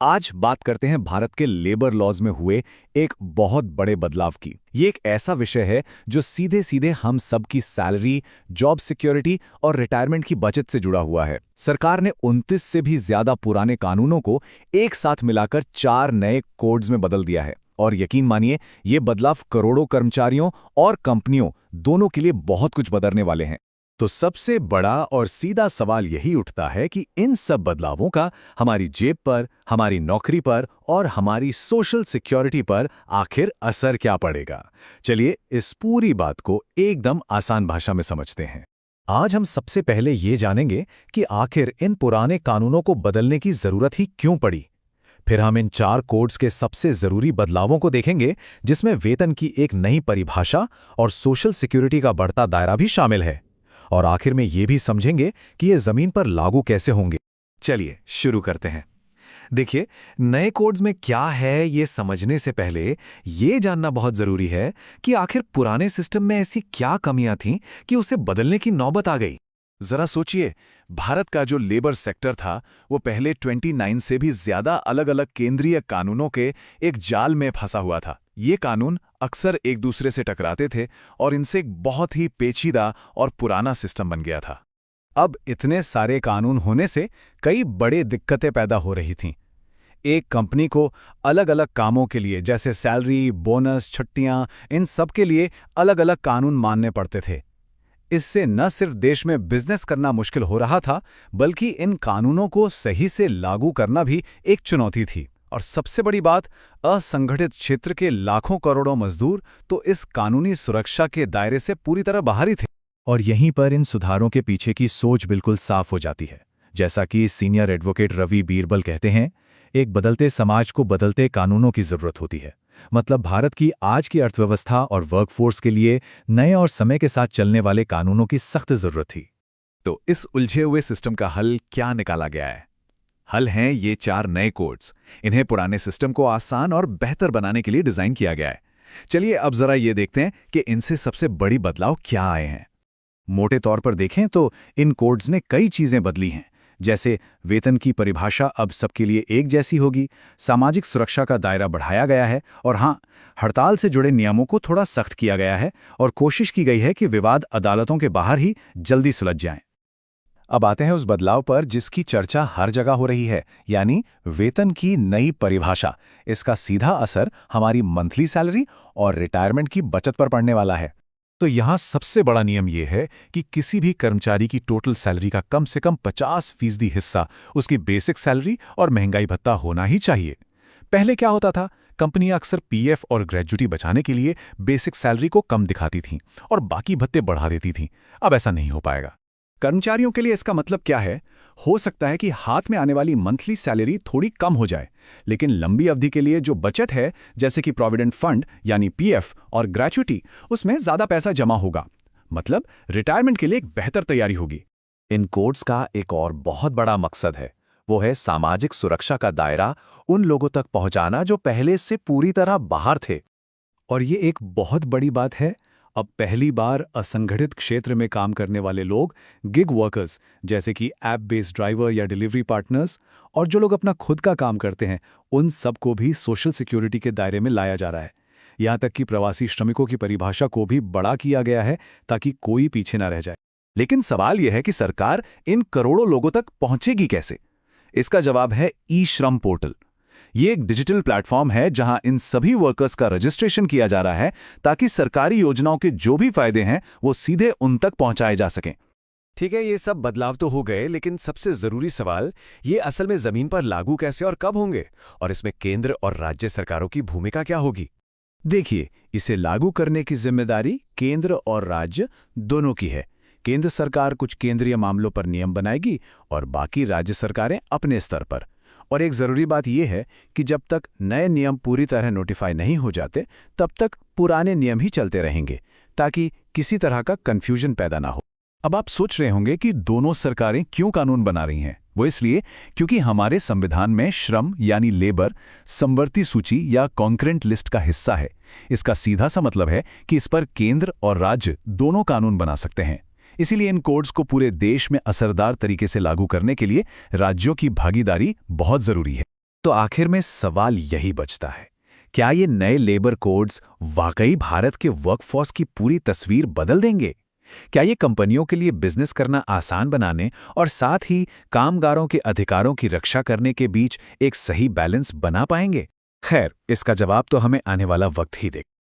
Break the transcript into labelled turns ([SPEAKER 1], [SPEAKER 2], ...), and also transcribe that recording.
[SPEAKER 1] आज बात करते हैं भारत के लेबर लॉज में हुए एक बहुत बड़े बदलाव की। ये एक ऐसा विषय है जो सीधे सीधे हम सबकी सैलरी, जॉब सिक्योरिटी और रिटायरमेंट की बचत से जुड़ा हुआ है। सरकार ने 29 से भी ज्यादा पुराने कानूनों को एक साथ मिलाकर 4 नए कोड्स में बदल दिया है। और यकीन मानिए, ये बदलाव करोड़ों कर्मचारियों और कंपनियों दोनों के लिए बहुत कुछ बदलने वाले हैं। तो सबसे बड़ा और सीधा सवाल यही उठता है कि इन सब बदलावों का हमारी जेब पर, हमारी नौकरी पर और हमारी सोशल सिक्योरिटी पर आखिर असर क्या पड़ेगा। चलिए इस पूरी बात को एकदम आसान भाषा में समझते हैं। आज हम सबसे पहले ये जानेंगे कि आखिर इन पुराने कानूनों को बदलने की जरूरत ही क्यों पड़ी। फिर हम इन 4 कोड्स के सबसे जरूरी बदलावों को देखेंगे, जिसमें वेतन की एक नई परिभाषा और सोशल सिक्योरिटी का बढ़ता दायरा भी शामिल है। और आखिर में ये भी समझेंगे कि ये जमीन पर लागू कैसे होंगे। चलिए शुरू करते हैं। देखिए, नए कोड्स में क्या है ये समझने से पहले ये जानना बहुत जरूरी है कि आखिर पुराने सिस्टम में ऐसी क्या कमियां थीं कि उसे बदलने की नौबत आ गई। जरा सोचिए, भारत का जो लेबर सेक्टर था वो पहले 29 से भी ज्यादा अलग अलग केंद्रीय कानूनों के एक जाल में फंसा हुआ था। ये कानून अक्सर एक दूसरे से टकराते थे और इनसे एक बहुत ही पेचीदा और पुराना सिस्टम बन गया था। अब इतने सारे कानून होने से कई बड़े दिक्कतें पैदा हो रही थीं। एक कंपनी को अलग अलग कामों के लिए, जैसे सैलरी, बोनस, छुट्टियां, इन सब के लिए अलग अलग कानून मानने पड़ते थे। इससे न सिर्फ देश में बिजनेस करना मुश्किल हो रहा था, बल्कि इन कानूनों को सही से लागू करना भी एक चुनौती थी। और सबसे बड़ी बात, असंगठित क्षेत्र के लाखों करोड़ों मजदूर तो इस कानूनी सुरक्षा के दायरे से पूरी तरह बाहर ही थे। और यहीं पर इन सुधारों के पीछे की सोच बिल्कुल साफ हो जाती है। जैसा कि सीनियर एडवोकेट रवि बीरबल कहते हैं, एक बदलते समाज को बदलते कानूनों की जरूरत होती है। मतलब भारत की आज की अर्थव्यवस्था और वर्कफोर्स के लिए नए और समय के साथ चलने वाले कानूनों की सख्त जरूरत थी। तो इस उलझे हुए सिस्टम का हल क्या निकाला गया है? हल हैं ये 4 नए कोड्स। इन्हें पुराने सिस्टम को आसान और बेहतर बनाने के लिए डिजाइन किया गया है। चलिए अब जरा ये देखते हैं कि इनसे सबसे बड़ी बदलाव क्या आए हैं। मोटे तौर पर देखें तो इन कोड्स ने कई चीजें बदली हैं। जैसे वेतन की परिभाषा अब सबके लिए एक जैसी होगी, सामाजिक सुरक्षा का दायरा बढ़ाया गया है, और हाँ, हड़ताल से जुड़े नियमों को थोड़ा सख्त किया गया है और कोशिश की गई है कि विवाद अदालतों के बाहर ही जल्दी सुलझ जाएं। अब आते हैं उस बदलाव पर जिसकी चर्चा हर जगह हो रही है, यानी वेतन की नई परिभाषा। इसका सीधा असर हमारी मंथली सैलरी और रिटायरमेंट की बचत पर पड़ने वाला है। तो यहाँ सबसे बड़ा नियम यह है कि किसी भी कर्मचारी की टोटल सैलरी का कम से कम 50% हिस्सा उसकी बेसिक सैलरी और महंगाई भत्ता होना ही चाहिए। पहले क्या होता था, कंपनियां अक्सर पीएफ और ग्रेजुटी बचाने के लिए बेसिक सैलरी को कम दिखाती थीं और बाकी भत्ते बढ़ा देती थीं। अब ऐसा नहीं हो पाएगा। कर्मचारियों के लिए इसका मतलब क्या है? हो सकता है कि हाथ में आने वाली मंथली सैलरी थोड़ी कम हो जाए, लेकिन लंबी अवधि के लिए जो बचत है, जैसे कि प्रोविडेंट फंड यानी पीएफ और ग्रेच्युटी, उसमें ज्यादा पैसा जमा होगा। मतलब रिटायरमेंट के लिए एक बेहतर तैयारी होगी। इन कोड्स का एक और बहुत बड़ा मकसद है, वो है सामाजिक सुरक्षा का दायरा उन लोगों तक पहुंचाना जो पहले से पूरी तरह बाहर थे। और ये एक बहुत बड़ी बात है, अब पहली बार असंगठित क्षेत्र में काम करने वाले लोग, गिग वर्कर्स, जैसे कि ऐप बेस्ड ड्राइवर या डिलीवरी पार्टनर्स, और जो लोग अपना खुद का काम करते हैं, उन सबको भी सोशल सिक्योरिटी के दायरे में लाया जा रहा है। यहाँ तक कि प्रवासी श्रमिकों की परिभाषा को भी बड़ा किया गया है ताकि कोई पीछे ना रह जाए। लेकिन सवाल यह है कि सरकार इन करोड़ों लोगों तक पहुंचेगी कैसे? इसका जवाब है ई-श्रम पोर्टल। ये एक डिजिटल प्लेटफॉर्म है जहां इन सभी वर्कर्स का रजिस्ट्रेशन किया जा रहा है ताकि सरकारी योजनाओं के जो भी फायदे हैं वो सीधे उन तक पहुंचाए जा सकें। ठीक है, ये सब बदलाव तो हो गए, लेकिन सबसे जरूरी सवाल ये असल में जमीन पर लागू कैसे और कब होंगे, और इसमें केंद्र और राज्य सरकारों की भूमिका क्या होगी? देखिए, इसे लागू करने की जिम्मेदारी केंद्र और राज्य दोनों की है। केंद्र सरकार कुछ केंद्रीय मामलों पर नियम बनाएगी और बाकी राज्य सरकारें अपने स्तर पर। और एक जरूरी बात यह है कि जब तक नए नियम पूरी तरह नोटिफाई नहीं हो जाते, तब तक पुराने नियम ही चलते रहेंगे, ताकि किसी तरह का कंफ्यूजन पैदा ना हो। अब आप सोच रहे होंगे कि दोनों सरकारें क्यों कानून बना रही हैं। वो इसलिए क्योंकि हमारे संविधान में श्रम यानी लेबर समवर्ती सूची या कॉन्करेंट लिस्ट का हिस्सा है। इसका सीधा सा मतलब है कि इस पर केंद्र और राज्य दोनों कानून बना सकते हैं। इसीलिए इन कोड्स को पूरे देश में असरदार तरीके से लागू करने के लिए राज्यों की भागीदारी बहुत जरूरी है। तो आखिर में सवाल यही बचता है, क्या ये नए लेबर कोड्स वाकई भारत के वर्कफोर्स की पूरी तस्वीर बदल देंगे? क्या ये कंपनियों के लिए बिजनेस करना आसान बनाने और साथ ही कामगारों के अधिकारों की रक्षा करने के बीच एक सही बैलेंस बना पाएंगे? खैर, इसका जवाब तो हमें आने वाला वक्त ही देगा।